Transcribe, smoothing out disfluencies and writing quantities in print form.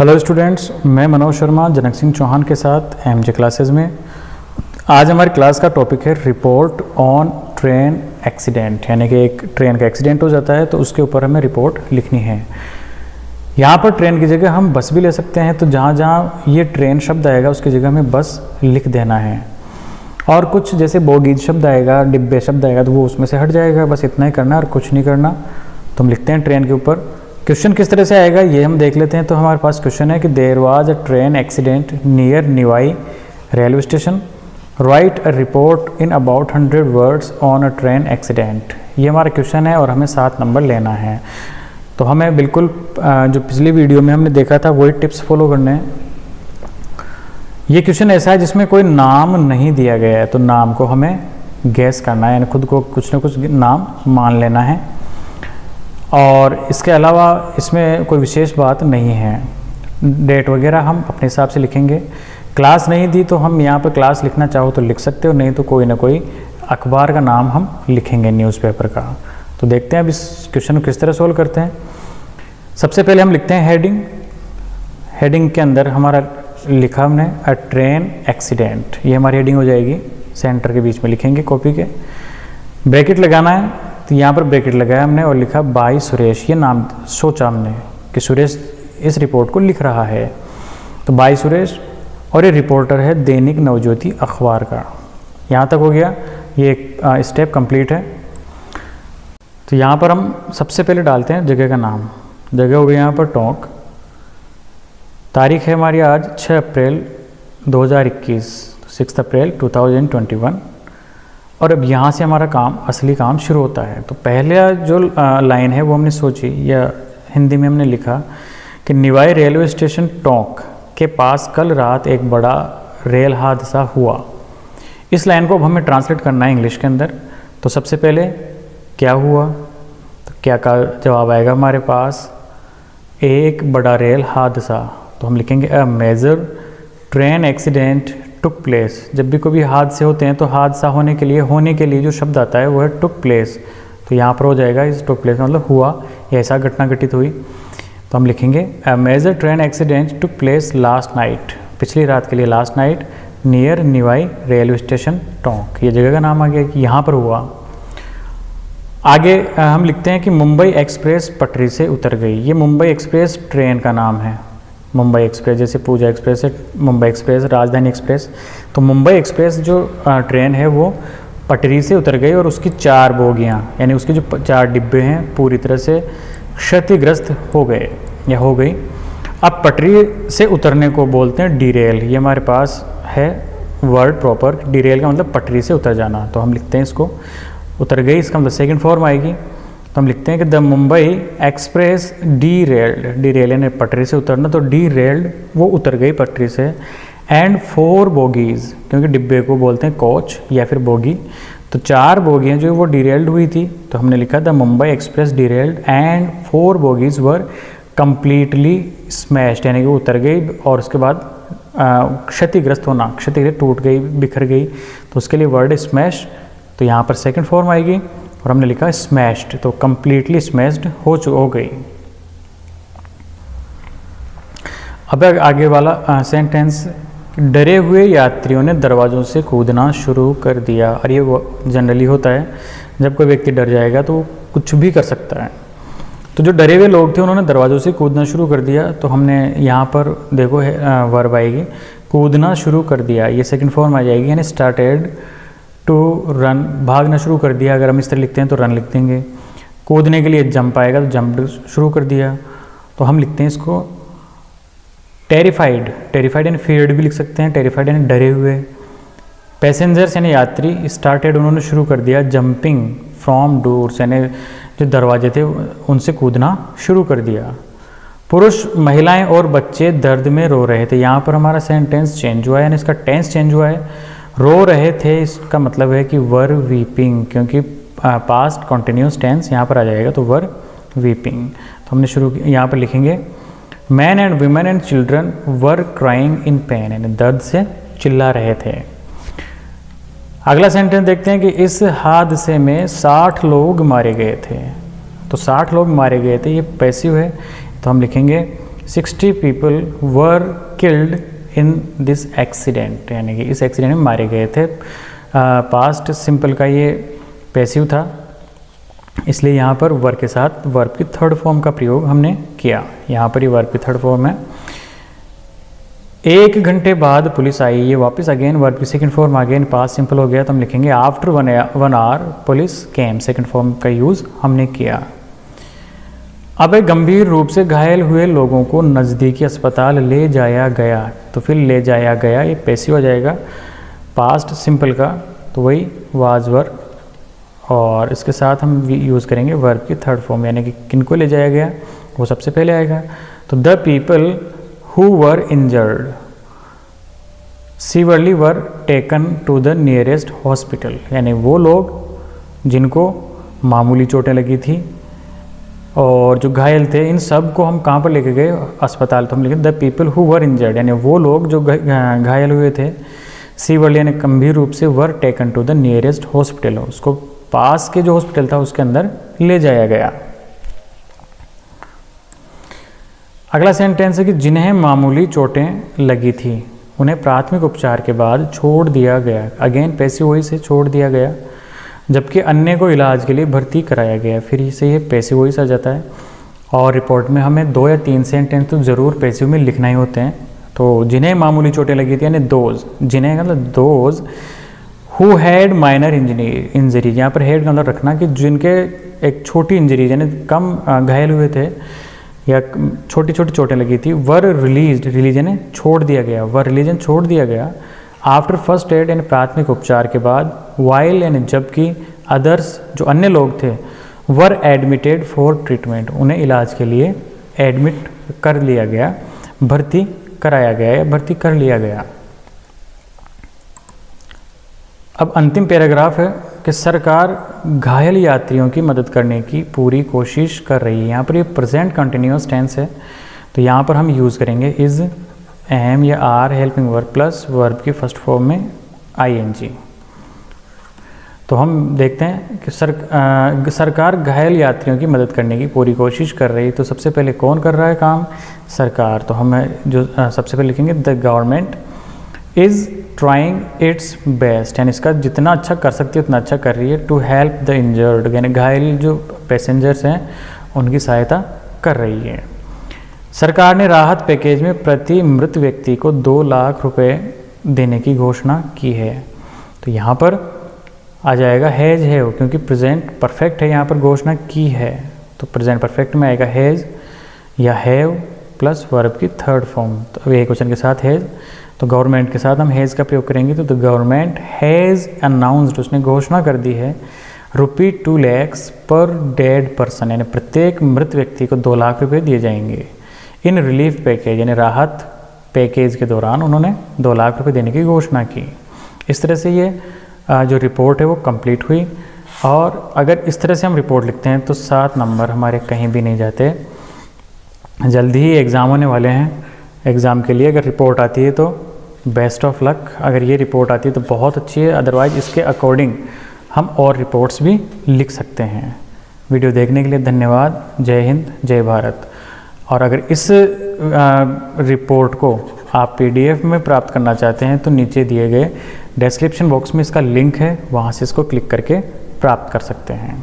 Hello students, मैं मनोज शर्मा जनक सिंह चौहान के साथ एमजे क्लासेस में। आज हमारी क्लास का टॉपिक है रिपोर्ट ऑन ट्रेन एक्सीडेंट, यानी कि एक ट्रेन का एक्सीडेंट हो जाता है तो उसके ऊपर हमें रिपोर्ट लिखनी है। यहाँ पर ट्रेन की जगह हम बस भी ले सकते हैं, तो जहाँ जहाँ ये ट्रेन शब्द आएगा उसकी जगह हमें बस लिख देना है। और कुछ जैसे बोगीज शब्द आएगा, डिब्बे शब्द आएगा तो वो उसमें से हट जाएगा, बस इतना ही करना और कुछ नहीं करना। तो हम लिखते हैं ट्रेन के ऊपर। क्वेश्चन किस तरह से आएगा ये हम देख लेते हैं। तो हमारे पास क्वेश्चन है कि there was a train accident near Niwai railway station, write a report in about 100 words on a train accident. ये हमारा क्वेश्चन है और हमें 7 नंबर लेना है। तो हमें बिल्कुल जो पिछली वीडियो में हमने देखा था वही टिप्स फॉलो करने हैं। ये क्वेश्चन ऐसा है जिसमें कोई नाम नहीं दिया गया है, तो नाम को हमें गैस करना है, यानी खुद को कुछ ना कुछ नाम मान लेना है। और इसके अलावा इसमें कोई विशेष बात नहीं है। डेट वगैरह हम अपने हिसाब से लिखेंगे। क्लास नहीं दी तो हम यहाँ पर क्लास लिखना चाहो तो लिख सकते हो, नहीं तो कोई ना कोई अखबार का नाम हम लिखेंगे, न्यूज़पेपर का। तो देखते हैं अब इस क्वेश्चन को किस तरह सोल्व करते हैं। सबसे पहले हम लिखते हैं हेडिंग। हेडिंग के अंदर हमारा लिखा हमने अ ट्रेन एक्सीडेंट, ये हमारी हेडिंग हो जाएगी। सेंटर के बीच में लिखेंगे कॉपी के। ब्रैकेट लगाना है, तो यहाँ पर ब्रैकेट लगाया हमने और लिखा बाय सुरेश। ये नाम सोचा हमने कि सुरेश इस रिपोर्ट को लिख रहा है, तो बाय सुरेश। और ये रिपोर्टर है दैनिक नवज्योति अखबार का। यहाँ तक हो गया, ये एक स्टेप कंप्लीट है। तो यहाँ पर हम सबसे पहले डालते हैं जगह का नाम। जगह हो गई यहाँ पर टोंक। तारीख है हमारी आज 6 अप्रैल 2021, 6 अप्रैल 2021। और अब यहाँ से हमारा काम, असली काम शुरू होता है। तो पहले जो लाइन है वो हमने सोची, या हिंदी में हमने लिखा कि निवाई रेलवे स्टेशन टोंक के पास कल रात एक बड़ा रेल हादसा हुआ। इस लाइन को अब हमें ट्रांसलेट करना है इंग्लिश के अंदर। तो सबसे पहले क्या हुआ, तो क्या का जवाब आएगा हमारे पास, एक बड़ा रेल हादसा। तो हम लिखेंगे a major train accident took place. जब भी कोई हादसे होते हैं तो हादसा होने के लिए जो शब्द आता है वो है टुक प्लेस। तो यहाँ पर हो जाएगा इस टुक प्लेस मतलब हुआ, ऐसा घटना घटित हुई। तो हम लिखेंगे a major train accident took place last night, पिछली रात के लिए last night, near Niwai railway station Tonk. ये जगह का नाम आ गया कि यहाँ पर हुआ। आगे हम लिखते हैं कि मुंबई एक्सप्रेस पटरी से उतर गई। ये मुंबई एक्सप्रेस ट्रेन का नाम है। मुंबई एक्सप्रेस, जैसे पूजा एक्सप्रेस है, मुंबई एक्सप्रेस, राजधानी एक्सप्रेस। तो मुंबई एक्सप्रेस जो ट्रेन है वो पटरी से उतर गई और उसकी 4 बोगियाँ, यानी उसके जो 4 डिब्बे हैं पूरी तरह से क्षतिग्रस्त हो गए या हो गई। अब पटरी से उतरने को बोलते हैं डीरेल। ये हमारे पास है वर्ड प्रॉपर। डीरेल का मतलब पटरी से उतर जाना। तो हम लिखते हैं इसको उतर गई, इसका मतलब सेकेंड फॉर्म आएगी। तो हम लिखते हैं कि the Mumbai express derailed. Derail यानी पटरी से उतरना, तो डी रेल्ड वो उतर गई पटरी से। एंड 4 बोगीज, क्योंकि डिब्बे को बोलते हैं कोच या फिर बोगी। तो 4 बोगियाँ जो वो डी रेल्ड हुई थी। तो हमने लिखा the Mumbai express derailed and 4 bogies were completely smashed, यानी कि वो उतर गई और उसके बाद क्षतिग्रस्त होना, क्षतिग्रस्त टूट गई, बिखर गई। तो उसके लिए वर्ड स्मैश। तो यहाँ पर सेकेंड फॉर्म आएगी और हमने लिखा स्मैश्ड, तो कंप्लीटली स्मैश्ड हो गई। अब आगे वाला सेंटेंस, डरे हुए यात्रियों ने दरवाज़ों से कूदना शुरू कर दिया। और ये जनरली होता है, जब कोई व्यक्ति डर जाएगा तो कुछ भी कर सकता है। तो जो डरे हुए लोग थे उन्होंने दरवाज़ों से कूदना शुरू कर दिया। तो हमने यहाँ पर देखो वर्ब आएगी, कूदना शुरू कर दिया, ये सेकंड फॉर्म आ जाएगी, यानी स्टार्टेड टू रन, भागना शुरू कर दिया। अगर हम इस तरह लिखते हैं तो रन लिख देंगे। कूदने के लिए जंप आएगा, तो जंप शुरू कर दिया। तो हम लिखते हैं इसको टेरिफाइड। टेरिफाइड यानी फियर्ड भी लिख सकते हैं, टेरिफाइड यानी डरे हुए। पैसेंजर्स यानी यात्री, स्टार्टेड उन्होंने शुरू कर दिया, जंपिंग फ्रॉम डोर्स यानी जो दरवाजे थे उनसे कूदना शुरू कर दिया। पुरुष, महिलाएं और बच्चे दर्द में रो रहे थे। यहाँ पर हमारा सेंटेंस चेंज हुआ है, यानी इसका टेंस चेंज हुआ है। रो रहे थे इसका मतलब है कि वर वीपिंग, क्योंकि पास्ट कॉन्टिन्यूस टेंस यहाँ पर आ जाएगा, तो वर वीपिंग। तो हमने शुरू यहाँ पर लिखेंगे man and women and children were crying in pen, यानी दर्द से चिल्ला रहे थे। अगला सेंटेंस देखते हैं कि इस हादसे में 60 लोग मारे गए थे। तो 60 लोग मारे गए थे, ये पैसिव है। तो हम लिखेंगे 60 people were killed in this accident, यानी कि इस एक्सीडेंट में मारे गए थे। पास्ट सिंपल का ये पैसिव था, इसलिए यहाँ पर वर्ब के साथ वर्ब की थर्ड फॉर्म का प्रयोग हमने किया। यहाँ पर ये वर्ब की थर्ड फॉर्म है। 1 घंटे बाद पुलिस आई, ये वापस अगेन वर्ब की second form again past simple हो गया, तो हम लिखेंगे after 1 our police came, second form का यूज़ हमने किया। अब गंभीर रूप से घायल हुए लोगों को नज़दीकी अस्पताल ले जाया गया, तो फिर ले जाया गया ये पैसिव हो जाएगा पास्ट सिंपल का, तो वही वाज वर्ब, और इसके साथ हम यूज़ करेंगे वर्ब की थर्ड फॉर्म, यानी कि किनको ले जाया गया वो सबसे पहले आएगा। तो the people who were injured severely were taken to the nearest hospital, यानी वो लोग जिनको मामूली चोटें लगी थी और जो घायल थे, इन सब को हम कहाँ पर लेके गए, अस्पताल। तो हम लिखे the people who were injured, यानी वो लोग जो घायल हुए थे, सीवरली यानी गंभीर रूप से, were taken to the nearest hospital, उसको पास के जो हॉस्पिटल था उसके अंदर ले जाया गया। अगला सेंटेंस है कि जिन्हें मामूली चोटें लगी थी उन्हें प्राथमिक उपचार के बाद छोड़ दिया गया, अगेन पैसिव वॉइस से छोड़ दिया गया, जबकि अन्य को इलाज के लिए भर्ती कराया गया, फिर से ये पैसिव वॉइस आ जाता है। और रिपोर्ट में हमें 2 या 3 सेंटेंस तो ज़रूर पैसिव में लिखना ही होते हैं। तो जिन्हें मामूली चोटें लगी थी यानी दोज, जिन्हें मतलब those who had minor injury, यहाँ पर हैड का मतलब रखना कि जिनके एक छोटी इंजरी यानी कम घायल हुए थे या छोटी छोटी चोटें लगी थी, वर रिलीज यानी छोड़ दिया गया, वर रिलीजन छोड़ दिया गया, आफ्टर फर्स्ट एड यानी प्राथमिक उपचार के बाद, वाइल यानी जबकि, अदर्स जो अन्य लोग थे, वर एडमिटेड फॉर ट्रीटमेंट उन्हें इलाज के लिए एडमिट कर लिया गया, भर्ती कराया गया या भर्ती कर लिया गया। अब अंतिम पैराग्राफ है कि सरकार घायल यात्रियों की मदद करने की पूरी कोशिश कर रही है। यहाँ पर ये प्रेजेंट कंटिन्यूअस टेंस है, तो यहाँ पर हम यूज़ करेंगे इज़, एम या are helping verb plus verb की फर्स्ट फॉर्म में आईएनजी। तो हम देखते हैं कि सरकार घायल यात्रियों की मदद करने की पूरी कोशिश कर रही है। तो सबसे पहले कौन कर रहा है काम, सरकार। तो हम जो सबसे पहले लिखेंगे the government is trying it's best, यानी इसका जितना अच्छा कर सकती है उतना अच्छा कर रही है, टू हेल्प द इंजर्ड यानी घायल जो पैसेंजर्स हैं उनकी सहायता कर रही है। सरकार ने राहत पैकेज में प्रति मृत व्यक्ति को 2 लाख रुपए देने की घोषणा की है। तो यहाँ पर आ जाएगा हैज है, क्योंकि प्रेजेंट परफेक्ट है, यहाँ पर घोषणा की है, तो प्रेजेंट परफेक्ट में आएगा हैज या हैव प्लस वर्ब की थर्ड फॉर्म, तो एक क्वेश्चन के साथ हैज, तो गवर्नमेंट के साथ हम हैज़ का प्रयोग करेंगे। तो द गवर्नमेंट हैज़ अनाउंस्ड, उसने घोषणा कर दी है, ₹2 लाख पर डेड पर्सन, यानी प्रत्येक मृत व्यक्ति को 2 लाख रुपए दिए जाएंगे। इन रिलीफ पैकेज यानी राहत पैकेज के दौरान उन्होंने 2 लाख रुपए देने की घोषणा की। इस तरह से ये जो रिपोर्ट है वो कंप्लीट हुई, और अगर इस तरह से हम रिपोर्ट लिखते हैं तो 7 नंबर हमारे कहीं भी नहीं जाते। जल्दी ही एग्ज़ाम होने वाले हैं, एग्ज़ाम के लिए अगर रिपोर्ट आती है तो बेस्ट ऑफ लक, अगर ये रिपोर्ट आती है तो बहुत अच्छी है, अदरवाइज इसके अकॉर्डिंग हम और रिपोर्ट्स भी लिख सकते हैं। वीडियो देखने के लिए धन्यवाद। जय हिंद, जय भारत। और अगर इस रिपोर्ट को आप PDF में प्राप्त करना चाहते हैं तो नीचे दिए गए डिस्क्रिप्शन बॉक्स में इसका लिंक है, वहाँ से इसको क्लिक करके प्राप्त कर सकते हैं।